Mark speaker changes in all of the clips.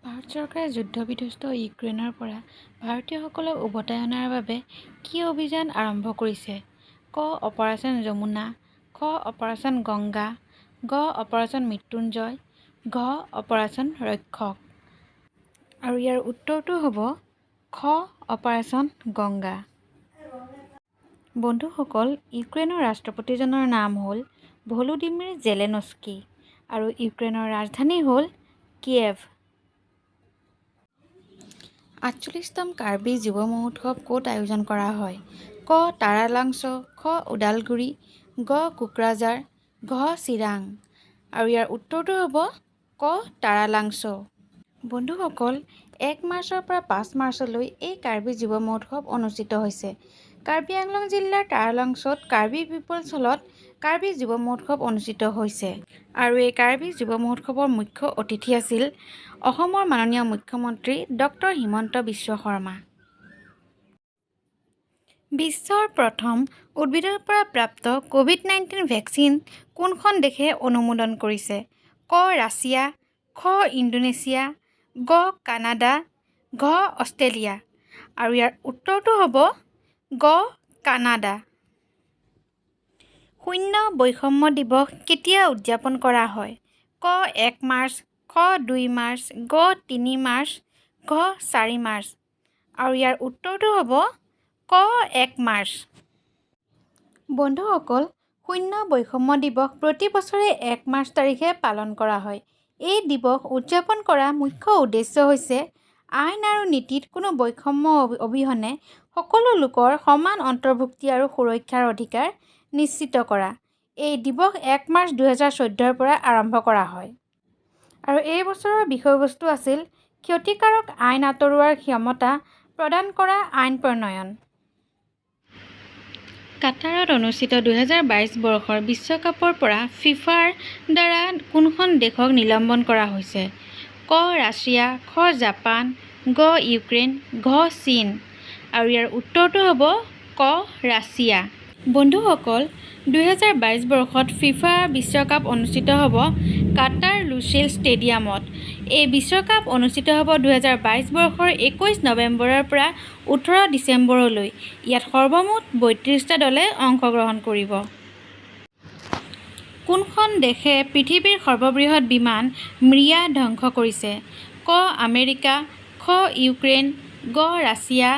Speaker 1: ভাৰত চৰকাৰে যুদ্ধবিধ্বস্ত ইউক্ৰেইনৰ পৰা ভাৰতীয়সকলক উভতাই অনাৰ বাবে কি অভিযান আৰম্ভ কৰিছে? ক. অপাৰেচন যমুনা, খ. অপাৰেচন গংগা, গ. অপাৰেচন মৃত্যুঞ্জয়, ঘ. অপাৰেচন ৰক্ষক। আৰু ইয়াৰ উত্তৰটো হ'ব খ. অপাৰেচন গংগা। বন্ধুসকল, ইউক্ৰেইনৰ ৰাষ্ট্ৰপতিজনৰ নাম হ'ল ভলোদিমিৰ জেলেনস্কি আৰু ইউক্ৰেইনৰ ৰাজধানী হ'ল কিয়েভ। ৪৮তম কাৰ্বি যুৱ মহোৎসৱ ক'ত আয়োজন কৰা হয়? ক. তাৰালাংছ, খ. ওদালগুৰি, গ. কোকৰাঝাৰ, ঘ. চিৰাং। আৰু ইয়াৰ উত্তৰটো হ'ব ক. তাৰালাংছ। বন্ধুসকল, ১ মাৰ্চৰ পৰা ৫ মাৰ্চলৈ এই কাৰ্বি যুৱ মহোৎসৱ অনুষ্ঠিত হৈছে। কাৰ্বি আংলং জিলাৰ তাৰালাংছত কাৰ্বি পিপলছ হলত কাৰ্বি যুৱ মহোৎসৱ অনুষ্ঠিত হৈছে। আৰু এই কাৰ্বি যুৱ মহোৎসৱৰ মুখ্য অতিথি আছিল অসমৰ মাননীয় মুখ্যমন্ত্ৰী ড হিমন্ত বিশ্ব শৰ্মা। বিশ্বৰ প্ৰথম উদ্ভিদৰ পৰা প্ৰাপ্ত ক'ভিড-19 ভেকচিন কোনখন দেশে অনুমোদন কৰিছে? ক. ৰাছিয়া, খ. ইণ্ডোনেছিয়া, গ. কানাডা, ঘ. অষ্ট্ৰেলিয়া। আৰু ইয়াৰ উত্তৰটো হ'ব গ. কানাডা। শূন্য বৈষম্য দিৱস কেতিয়া উদযাপন কৰা হয়? ক. ১ মাৰ্চ, খ. ২ মাৰ্চ, গ. ৩ মাৰ্চ, ঘ. ৪ মাৰ্চ। আৰু ইয়াৰ উত্তৰটো হ'ব ক. ১ মাৰ্চ। বন্ধুসকল, শূন্য বৈষম্য দিৱস প্ৰতি বছৰে ১ মাৰ্চ তাৰিখে পালন কৰা হয়। এই দিৱস উদযাপন কৰাৰ মুখ্য উদ্দেশ্য হৈছে আইন আৰু নীতিত কোনো বৈষম্য অবিহনে সকলো লোকৰ সমান অন্তৰ্ভুক্তি আৰু সুৰক্ষাৰ অধিকাৰ নিশ্চিত কৰা। এই দিৱস ১ মাৰ্চ ২০১৪ৰ পৰা আৰম্ভ কৰা হয়। আৰু এই বছৰৰ বিষয়বস্তু আছিল ক্ষতিকাৰক আইন আঁতৰোৱাৰ ক্ষমতা প্ৰদান কৰা আইন প্ৰণয়ন। কাটাৰত অনুষ্ঠিত ২০২২ বৰ্ষৰ বিশ্বকাপৰ পৰা ফিফাৰ দ্বাৰা কোনখন দেশক নিলম্বন কৰা হৈছে? ক. ৰাছিয়া, খ. জাপান, গ. ইউক্ৰেইন, ঘ. চীন। আৰু ইয়াৰ উত্তৰটো হ'ব ক. ৰাছিয়া। বন্ধুসকল, ২০২২ বৰ্ষত ফিফা বিশ্বকাপ অনুষ্ঠিত হ'ব কাটাৰ লুচেইল ষ্টেডিয়ামত। এই বিশ্বকাপ অনুষ্ঠিত হ'ব ২০২২ বৰ্ষৰ ২১ নৱেম্বৰৰ পৰা ১৮ ডিচেম্বৰলৈ। ইয়াত সৰ্বমুঠ ৩২টা দলে অংশগ্ৰহণ কৰিব। কোনখন দেশে পৃথিৱীৰ সৰ্ববৃহৎ বিমান মিৰিয়া ধ্বংস কৰিছে? ক. আমেৰিকা, খ. ইউক্ৰেইন, গ. ৰাছিয়া,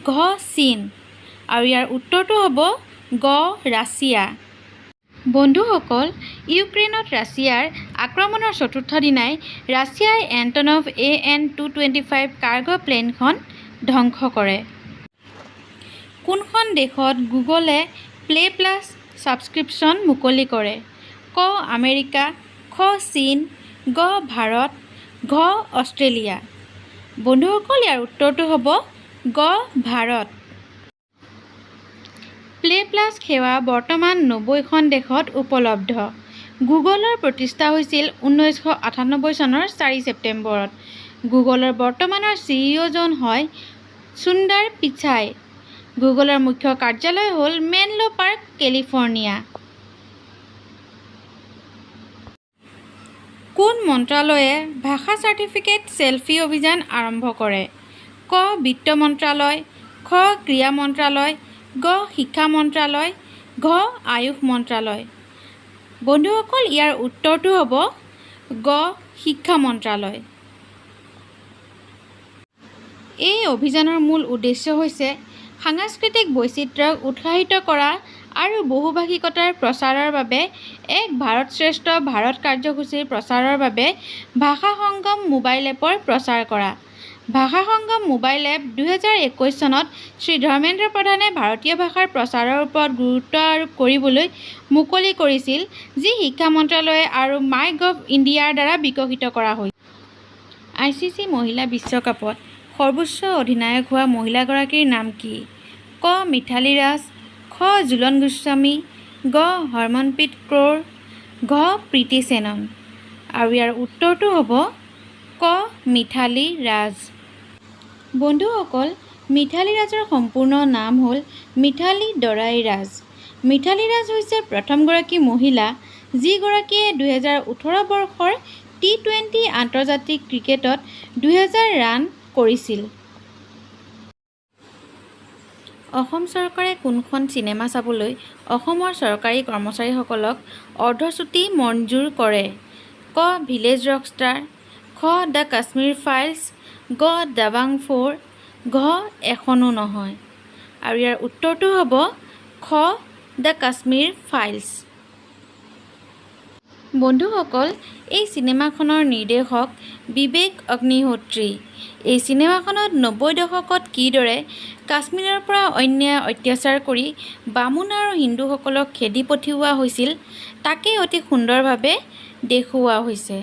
Speaker 1: ঘ. চীন। আৰু ইয়াৰ উত্তৰটো হ'ব গ. ৰাছিয়া। বন্ধুসকল, ইউক্ৰেইনত ৰাছিয়াৰ আক্ৰমণৰ চতুৰ্থ দিনাই ৰাছিয়াই এণ্টনভ AN-225 কাৰ্গো প্লেনখন ধ্বংস কৰে। কোনখন দেশত গুগলে প্লে প্লাছ ছাবস্ক্ৰিপশ্যন মুকলি কৰে? ক. আমেৰিকা, খ. চীন, গ. ভাৰত, ঘ. অষ্ট্ৰেলিয়া। বন্ধুসকল, ইয়াৰ উত্তৰটো হ'ব গ. ভাৰত। প্লে প্লাছ সেৱা বৰ্তমান ৯০খন দেশত উপলব্ধ। গুগলৰ প্ৰতিষ্ঠা হৈছিল ১৯৯৮ চনৰ ৪ ছেপ্টেম্বৰত। গুগলৰ বৰ্তমানৰ CEO জন হয় সুন্দৰ পিচাই। গুগলৰ মুখ্য কাৰ্যালয় হ'ল মেনলো পাৰ্ক, কেলিফৰ্ণিয়া। কোন মন্ত্ৰালয়ে ভাষা চাৰ্টিফিকেট চেলফি অভিযান আৰম্ভ কৰে? ক. বিত্ত মন্ত্ৰালয়, খ. ক্ৰীড়া মন্ত্ৰালয়, গ. শিক্ষা মন্ত্ৰালয়, ঘ. আয়ুষ মন্ত্ৰালয়। বন্ধুসকল, ইয়াৰ উত্তৰটো হ'ব গ. শিক্ষা মন্ত্ৰালয়। এই অভিযানৰ মূল উদ্দেশ্য হৈছে সাংস্কৃতিক বৈচিত্ৰ্যক উৎসাহিত কৰা আৰু বহুভাষিকতাৰ প্ৰচাৰৰ বাবে এক ভাৰত শ্ৰেষ্ঠ ভাৰত কাৰ্যসূচীৰ প্ৰচাৰৰ বাবে ভাষা সংগম মোবাইল এপৰ প্ৰচাৰ কৰা। ভাষা সংগম মোবাইল এপ ২০২১ চনত শ্ৰী ধৰ্মেন্দ্ৰ প্ৰধানে ভাৰতীয় ভাষাৰ প্ৰচাৰৰ ওপৰত গুৰুত্ব আৰোপ কৰিবলৈ মুকলি কৰিছিল, যি শিক্ষা মন্ত্ৰালয় আৰু মাই গভ ইণ্ডিয়াৰ দ্বাৰা বিকশিত কৰা হৈছিল। ICC মহিলা বিশ্বকাপত সৰ্বোচ্চ অধিনায়ক হোৱা মহিলাগৰাকীৰ নাম কি? ক. মিথালী ৰাজ, খ. জুলন গোস্বামী, গ. হৰমনপ্ৰীত কৌৰ, ঘ. প্ৰীতি চেনন। আৰু ইয়াৰ উত্তৰটো হ'ব ক. মিথালী ৰাজ। বন্ধুসকল, মিথালী ৰাজৰ সম্পূৰ্ণ নাম হ'ল মিথালী দৰাই ৰাজ। মিথালী ৰাজ হৈছে প্ৰথমগৰাকী মহিলা যিগৰাকীয়ে ২০১৮ বৰ্ষৰ টি-20 আন্তৰ্জাতিক ক্ৰিকেটত 2000 ৰান কৰিছিল। অসম চৰকাৰে কোনখন চিনেমা চাবলৈ অসমৰ চৰকাৰী কৰ্মচাৰীসকলক অৰ্ধচুটি মঞ্জুৰ কৰে? ক. ভিলেজ ৰকষ্টাৰ, খ. দ্য কাশ্মীৰ ফাইলছ, গ. দাবাং 4, ঘ. এখনো নহয়। আৰু ইয়াৰ উত্তৰটো হ'ব খ. The Kashmir files. বন্ধুসকল, এই চিনেমাখনৰ নিৰ্দেশক বিবেক অগ্নিহোত্ৰী। এই চিনেমাখনত 90 দশকত কিদৰে কাশ্মীৰৰ পৰা অন্যায় অত্যাচাৰ কৰি বামুণ আৰু হিন্দুসকলক খেদি পঠিওৱা হৈছিল তাকে অতি সুন্দৰভাৱে দেখুওৱা হৈছে।